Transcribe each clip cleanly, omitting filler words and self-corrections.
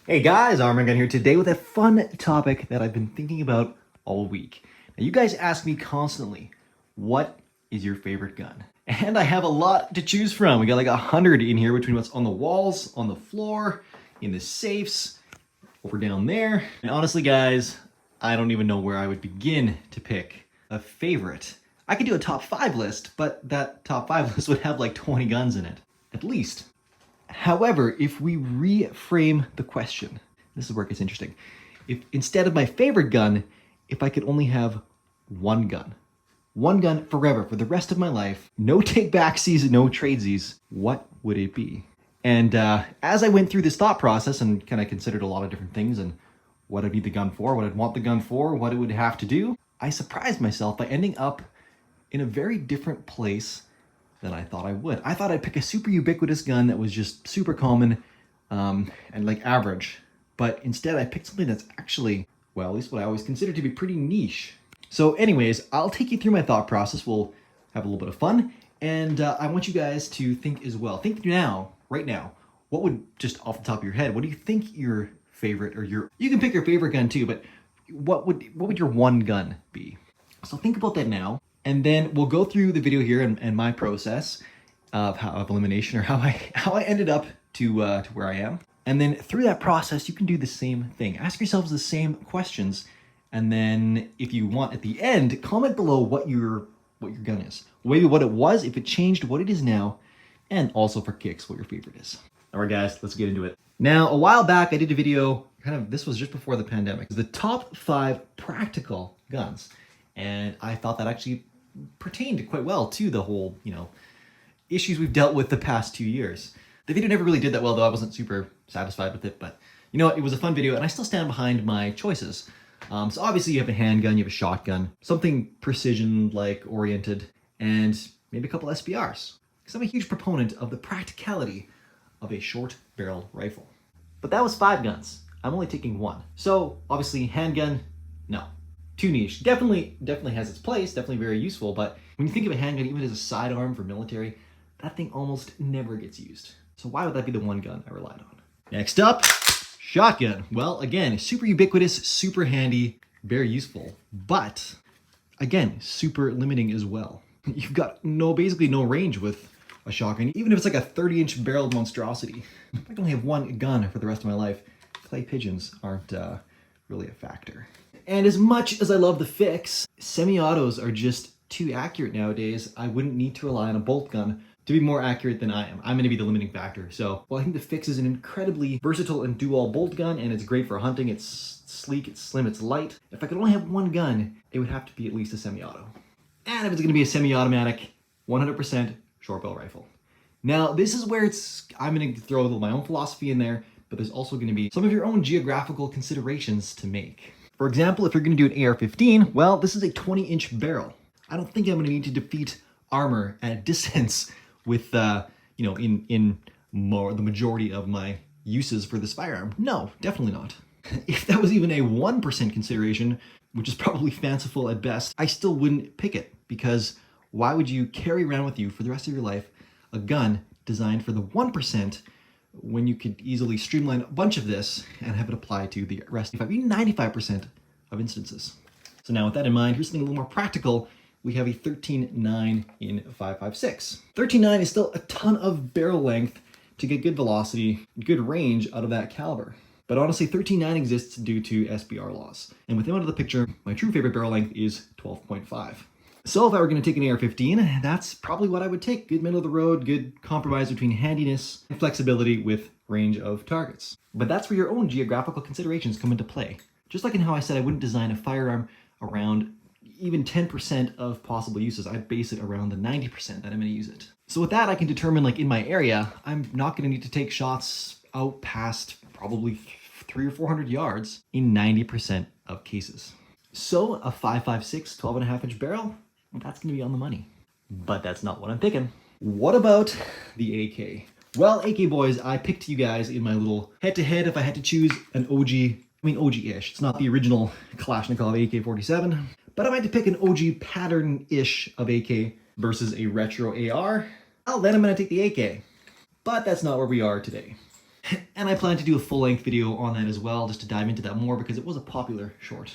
Hey guys, Arm&Gun here today with a fun topic that I've been thinking about all week. Now you guys ask me constantly, what is your favorite gun? And I have a lot to choose from. We got like 100 in here between what's on the walls, on the floor, in the safes, over down there. And honestly guys, I don't even know where I would begin to pick a favorite. I could do a top 5 list, but that top 5 list would have like 20 guns in it, at least. However, if we reframe the question, this is where it gets interesting. If instead of my favorite gun, if I could only have one gun forever, for the rest of my life, no take backsies, no tradesies, what would it be? And as I went through this thought process and kind of considered a lot of different things and what I'd need the gun for, what I'd want the gun for, what it would have to do, I surprised myself by ending up in a very different place than I thought I would. I thought I'd pick a super ubiquitous gun that was just super common and like average. But instead I picked something that's actually, well, at least what I always considered to be pretty niche. So anyways, I'll take you through my thought process. We'll have a little bit of fun. And I want you guys to think as well. Think now, right now, what would, just off the top of your head, what do you think your favorite, or you can pick your favorite gun too, but what would your one gun be? So think about that now. And then we'll go through the video here and my process of elimination, or how I ended up to where I am. And then through that process, you can do the same thing. Ask yourselves the same questions, and then if you want at the end, comment below what your gun is. Maybe what it was, if it changed, what it is now, and also for kicks, what your favorite is. All right, guys, let's get into it. Now, a while back, I did a video. This was just before the pandemic. The top 5 practical guns, and I thought that actually pertained quite well to the whole, issues we've dealt with the past 2 years. The video never really did that well, though. I wasn't super satisfied with it, but you know what? It was a fun video, and I still stand behind my choices. So obviously you have a handgun, you have a shotgun, something precision-like oriented, and maybe a couple SBRs. Because I'm a huge proponent of the practicality of a short barrel rifle. But that was 5 guns. I'm only taking 1. So obviously handgun, no. Too niche. Definitely has its place, definitely very useful, but when you think of a handgun, even as a sidearm for military, that thing almost never gets used. So why would that be the one gun I relied on? Next up, shotgun. Well, again, super ubiquitous, super handy, very useful, but again, super limiting as well. You've got basically no range with a shotgun, even if it's like a 30-inch barreled monstrosity. If I can only have one gun for the rest of my life, clay pigeons aren't really a factor. And as much as I love the fix, semi-autos are just too accurate nowadays. I wouldn't need to rely on a bolt gun to be more accurate than I am. I'm gonna be the limiting factor. So, well, I think the fix is an incredibly versatile and dual bolt gun, and it's great for hunting. It's sleek, it's slim, it's light. If I could only have one gun, it would have to be at least a semi-auto. And if it's gonna be a semi-automatic, 100% short barrel rifle. Now, this is where I'm gonna throw my own philosophy in there, but there's also gonna be some of your own geographical considerations to make. For example, if you're going to do an AR-15, well, this is a 20-inch barrel. I don't think I'm going to need to defeat armor at a distance with, the majority of my uses for this firearm. No, definitely not. If that was even a 1% consideration, which is probably fanciful at best, I still wouldn't pick it, because why would you carry around with you for the rest of your life a gun designed for the 1%, when you could easily streamline a bunch of this and have it apply to the rest, even 95% of instances. So now with that in mind, here's something a little more practical. We have a 13.9 in 5.56. 13.9 is still a ton of barrel length to get good velocity, good range out of that caliber. But honestly, 13.9 exists due to SBR laws. And with them out of the picture, my true favorite barrel length is 12.5. So if I were going to take an AR-15, that's probably what I would take. Good middle of the road, good compromise between handiness and flexibility with range of targets. But that's where your own geographical considerations come into play. Just like in how I said I wouldn't design a firearm around even 10% of possible uses. I'd base it around the 90% that I'm going to use it. So with that, I can determine, like in my area, I'm not going to need to take shots out past probably 300 or 400 yards in 90% of cases. So a 5.56, 12.5-inch barrel, that's going to be on the money. But that's not what I'm picking. What about the AK? Well, AK boys, I picked you guys in my little head-to-head if I had to choose an OG-ish. It's not the original Kalashnikov AK-47, but if I had to pick an OG pattern-ish of AK versus a retro AR, well, then I'm going to take the AK. But that's not where we are today. And I plan to do a full-length video on that as well, just to dive into that more because it was a popular short.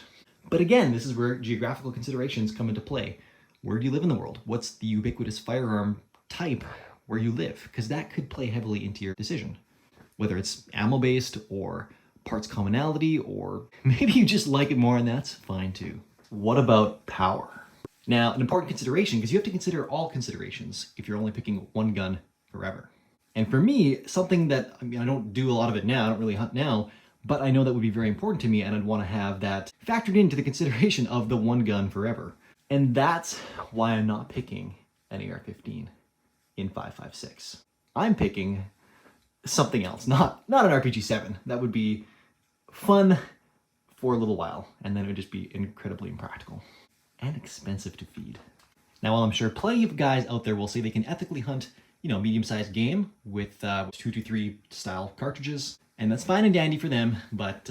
But again, this is where geographical considerations come into play. Where do you live in the world? What's the ubiquitous firearm type where you live? Because that could play heavily into your decision. Whether it's ammo-based or parts commonality, or maybe you just like it more and that's fine too. What about power? Now, an important consideration, because you have to consider all considerations if you're only picking one gun forever. And for me, something that, I mean, I don't do a lot of it now, I don't really hunt now, but I know that would be very important to me and I'd want to have that factored into the consideration of the one gun forever. And that's why I'm not picking an AR-15 in 5.56. I'm picking something else, not an RPG-7. That would be fun for a little while, and then it would just be incredibly impractical and expensive to feed. Now, while I'm sure plenty of guys out there will say they can ethically hunt, medium-sized game with 223 style cartridges, and that's fine and dandy for them, but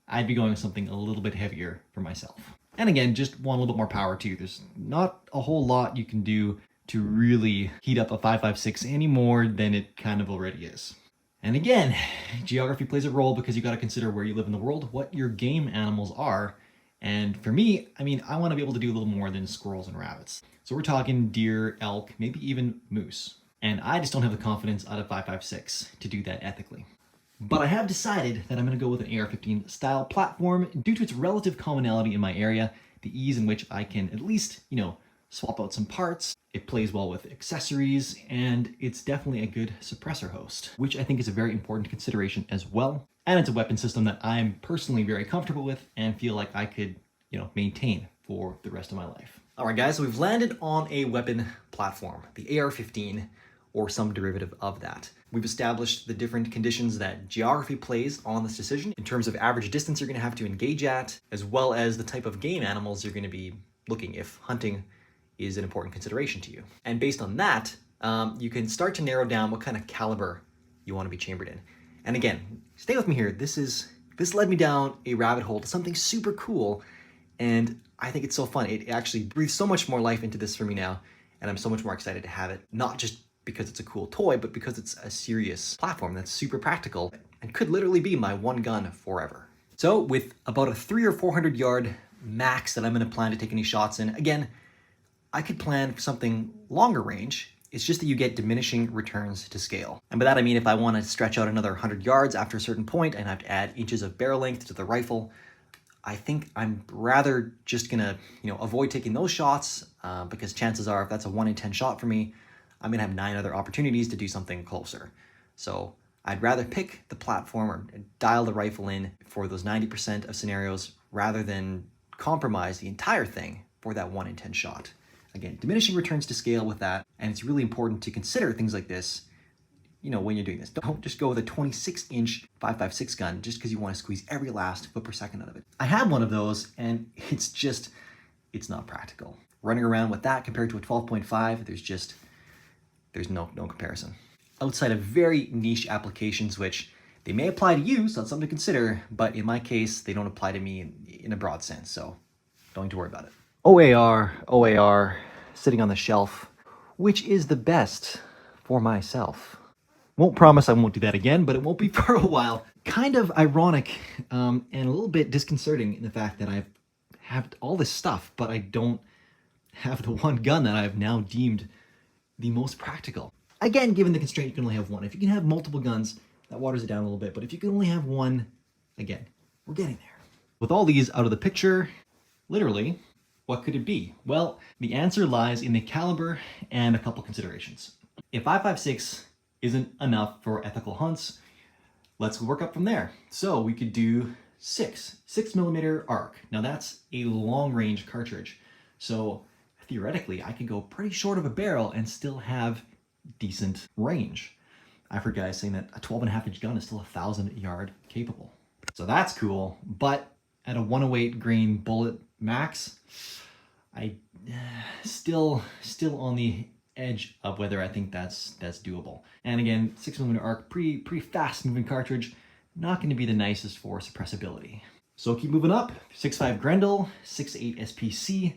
I'd be going with something a little bit heavier for myself. And again, just want a little bit more power too. There's not a whole lot you can do to really heat up a 5.56 any more than it kind of already is. And again, geography plays a role because you got to consider where you live in the world, what your game animals are. And for me, I want to be able to do a little more than squirrels and rabbits. So we're talking deer, elk, maybe even moose. And I just don't have the confidence out of 5.56 to do that ethically. But I have decided that I'm going to go with an AR-15 style platform due to its relative commonality in my area, the ease in which I can at least, swap out some parts. It plays well with accessories, and it's definitely a good suppressor host, which I think is a very important consideration as well. And it's a weapon system that I'm personally very comfortable with and feel like I could, maintain for the rest of my life. All right, guys, so we've landed on a weapon platform, the AR-15, or some derivative of that. We've established the different conditions that geography plays on this decision in terms of average distance you're going to have to engage at, as well as the type of game animals you're going to be looking if hunting is an important consideration to you. And based on that, you can start to narrow down what kind of caliber you want to be chambered in. And again, stay with me here. This led me down a rabbit hole to something super cool, and I think it's so fun. It actually breathes so much more life into this for me now, and I'm so much more excited to have it, not just because it's a cool toy, but because it's a serious platform that's super practical and could literally be my one gun forever. So with about a 300 or 400 yard max that I'm going to plan to take any shots in, again, I could plan for something longer range. It's just that you get diminishing returns to scale. And by that I mean if I want to stretch out another 100 yards after a certain point and have to add inches of barrel length to the rifle, I think I'm rather just gonna, avoid taking those shots because chances are if that's a 1 in 10 shot for me, I'm gonna have 9 other opportunities to do something closer. So I'd rather pick the platform or dial the rifle in for those 90% of scenarios rather than compromise the entire thing for that 1 in 10 shot. Again, diminishing returns to scale with that, and it's really important to consider things like this, when you're doing this. Don't just go with a 26-inch 5.56 gun just because you want to squeeze every last foot per second out of it. I have one of those, and it's not practical. Running around with that compared to a 12.5, there's no comparison. Outside of very niche applications, which they may apply to you, so that's something to consider, but in my case, they don't apply to me in a broad sense, so don't need to worry about it. OAR, sitting on the shelf, which is the best for myself. Won't promise I won't do that again, but it won't be for a while. Kind of ironic and a little bit disconcerting in the fact that I have all this stuff, but I don't have the one gun that I've now deemed the most practical. Again, given the constraint, you can only have one. If you can have multiple guns, that waters it down a little bit, but if you can only have one, again, we're getting there. With all these out of the picture, literally, what could it be? Well, the answer lies in the caliber and a couple considerations. If 5.56 isn't enough for ethical hunts, let's work up from there. So we could do 6mm arc. Now that's a long range cartridge. So theoretically, I could go pretty short of a barrel and still have decent range. I've heard guys saying that a 12.5-inch gun is still 1,000 yard capable. So that's cool, but at a 108 grain bullet max, I still on the edge of whether I think that's doable. And again, 6mm arc, pretty fast moving cartridge, not going to be the nicest for suppressibility. So keep moving up. 6.5 Grendel, 6.8 SPC.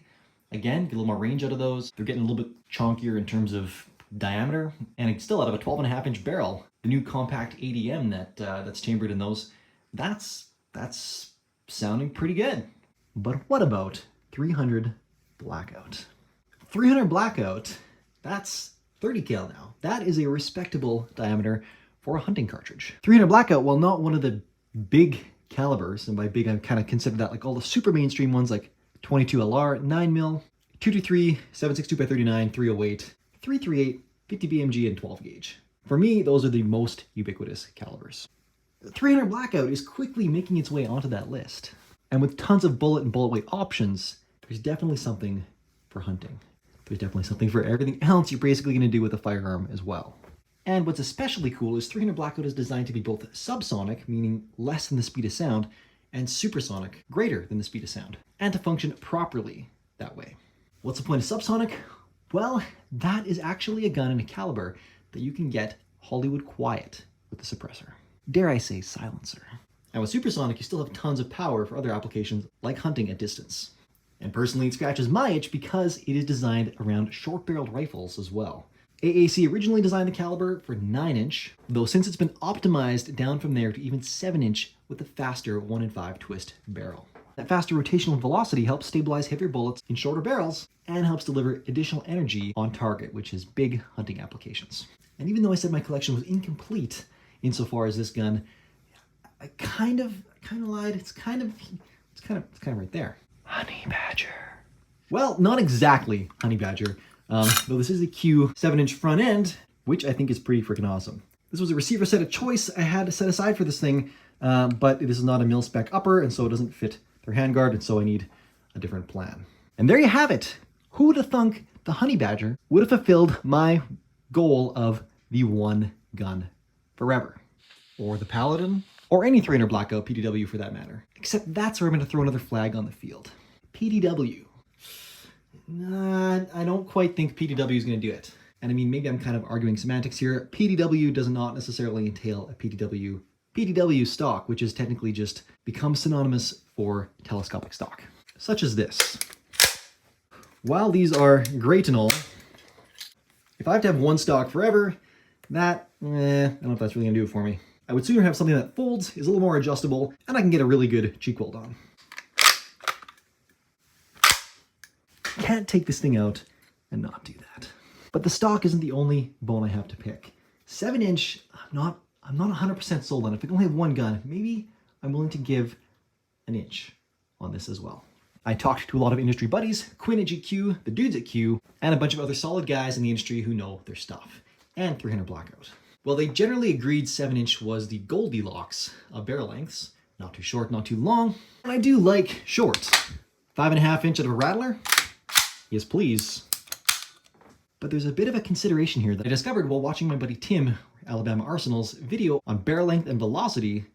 Again, get a little more range out of those. They're getting a little bit chonkier in terms of diameter, and it's still out of a 12.5-inch barrel, The new compact ADM that's chambered in those, that's sounding pretty good. But what about 300 Blackout? 300 Blackout, that's 30 cal now. That is a respectable diameter for a hunting cartridge. 300 Blackout, while not one of the big calibers, and by big I kind of consider that like all the super mainstream ones like 22 LR, 9mm, 223, 7.62x39, 308, 338, 50 BMG, and 12 gauge. For me, those are the most ubiquitous calibers. 300 Blackout is quickly making its way onto that list. And with tons of bullet and bullet weight options, there's definitely something for hunting. There's definitely something for everything else you're basically going to do with a firearm as well. And what's especially cool is 300 Blackout is designed to be both subsonic, meaning less than the speed of sound, and supersonic, greater than the speed of sound, and to function properly that way. What's the point of subsonic? Well, that is actually a gun and a caliber that you can get Hollywood quiet with the suppressor. Dare I say silencer. And with supersonic, you still have tons of power for other applications like hunting at distance. And personally, it scratches my itch because it is designed around short-barreled rifles as well. AAC originally designed the caliber for 9-inch, though since it's been optimized down from there to even 7-inch with the faster 1-in-5 twist barrel. That faster rotational velocity helps stabilize heavier bullets in shorter barrels and helps deliver additional energy on target, which is big hunting applications. And even though I said my collection was incomplete insofar as this gun, I kind of lied. It's kind of right there. Honey Badger. Well, not exactly Honey Badger, though this is a Q 7-inch front end, which I think is pretty freaking awesome. This was a receiver set of choice I had to set aside for this thing, but this is not a mil-spec upper, and so it doesn't fit their handguard, and so I need a different plan. And there you have it. Who would have thunk the Honey Badger would have fulfilled my goal of the one gun forever? Or the Paladin? Or any 300 Blackout PDW for that matter. Except that's where I'm going to throw another flag on the field. PDW. Nah, I don't quite think PDW is going to do it. And I mean, maybe I'm kind of arguing semantics here. PDW does not necessarily entail a PDW stock, which is technically just become synonymous for telescopic stock. Such as this. While these are great and all, if I have to have one stock forever, that, I don't know if that's really going to do it for me. I would sooner have something that folds, is a little more adjustable, and I can get a really good cheek weld on. Can't take this thing out and not do that. But the stock isn't the only bone I have to pick. 7-inch, I'm not 100% sold on. If I can only have one gun, maybe I'm willing to give an inch on this as well. I talked to a lot of industry buddies, Quinn at GQ, the dudes at Q, and a bunch of other solid guys in the industry who know their stuff, and 300 Blackout. Well, they generally agreed 7-inch was the Goldilocks of barrel lengths. Not too short, not too long. And I do like short. 5.5 inch out of a Rattler? Yes, please. But there's a bit of a consideration here that I discovered while watching my buddy Tim, Alabama Arsenal's video on barrel length and velocity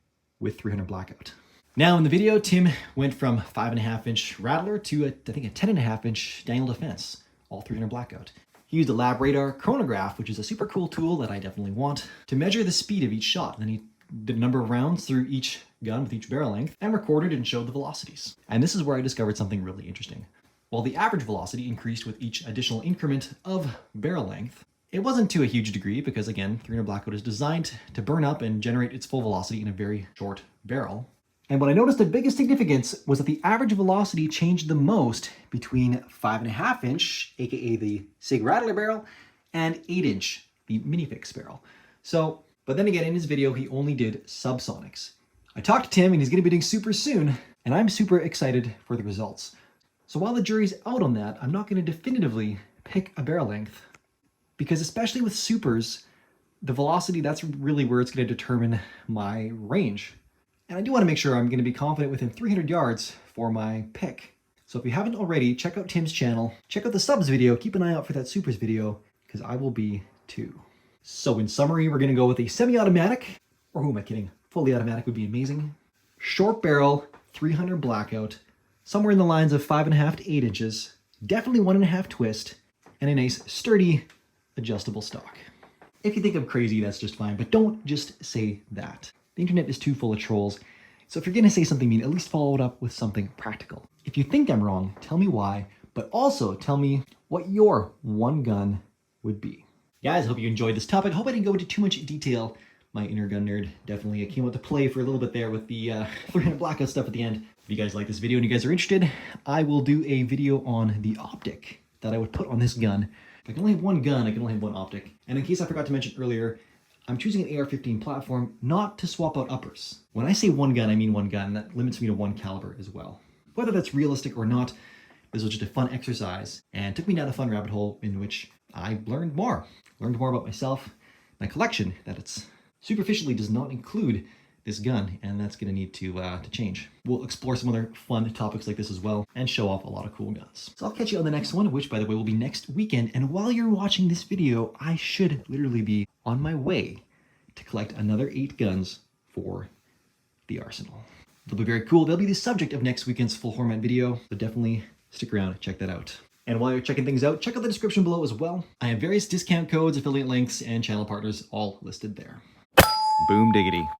with 300 Blackout. Now in the video, Tim went from 5.5 inch Rattler to I think a 10.5 inch Daniel Defense, all 300 Blackout. He used a lab radar chronograph, which is a super cool tool that I definitely want, to measure the speed of each shot. And then he did a number of rounds through each gun with each barrel length and recorded and showed the velocities. And this is where I discovered something really interesting. While the average velocity increased with each additional increment of barrel length, it wasn't to a huge degree because, again, 300 Blackout is designed to burn up and generate its full velocity in a very short barrel. And what I noticed the biggest significance was that the average velocity changed the most between 5.5 inch, aka the Sig Rattler barrel, and 8 inch, the Minifix barrel. So, but then again, in his video, he only did subsonics. I talked to Tim and he's going to be doing super soon, and I'm super excited for the results. So while the jury's out on that, I'm not going to definitively pick a barrel length, because especially with supers, the velocity, that's really where it's going to determine my range. And I do want to make sure I'm going to be confident within 300 yards for my pick. So if you haven't already, check out Tim's channel, check out the subs video, keep an eye out for that supers video, because I will be too. So in summary, we're going to go with a semi-automatic, or who am I kidding, fully automatic would be amazing. Short barrel, 300 Blackout, somewhere in the lines of 5.5 to 8 inches, definitely 1.5 twist, and a nice sturdy adjustable stock. If you think I'm crazy, that's just fine, but don't just say that. The internet is too full of trolls, so if you're going to say something mean, at least follow it up with something practical. If you think I'm wrong, tell me why, but also tell me what your one gun would be. Guys, I hope you enjoyed this topic. I hope I didn't go into too much detail, my inner gun nerd definitely came out to play for a little bit there with the 300 blackout stuff at the end. If you guys like this video and you guys are interested, I will do a video on the optic that I would put on this gun. If I can only have one gun, I can only have one optic. And in case I forgot to mention earlier, I'm choosing an AR-15 platform not to swap out uppers. When I say one gun, I mean one gun. That limits me to one caliber as well. Whether that's realistic or not, this was just a fun exercise and took me down a fun rabbit hole in which I learned more about myself, my collection, that it's superficially does not include this gun, and that's gonna need to change. We'll explore some other fun topics like this as well and show off a lot of cool guns. So I'll catch you on the next one, which by the way will be next weekend. And while you're watching this video, I should literally be on my way to collect another 8 guns for the arsenal. They'll be very cool. They'll be the subject of next weekend's full format video, so definitely stick around and check that out. And while you're checking things out, check out the description below as well. I have various discount codes, affiliate links, and channel partners all listed there. Boom diggity.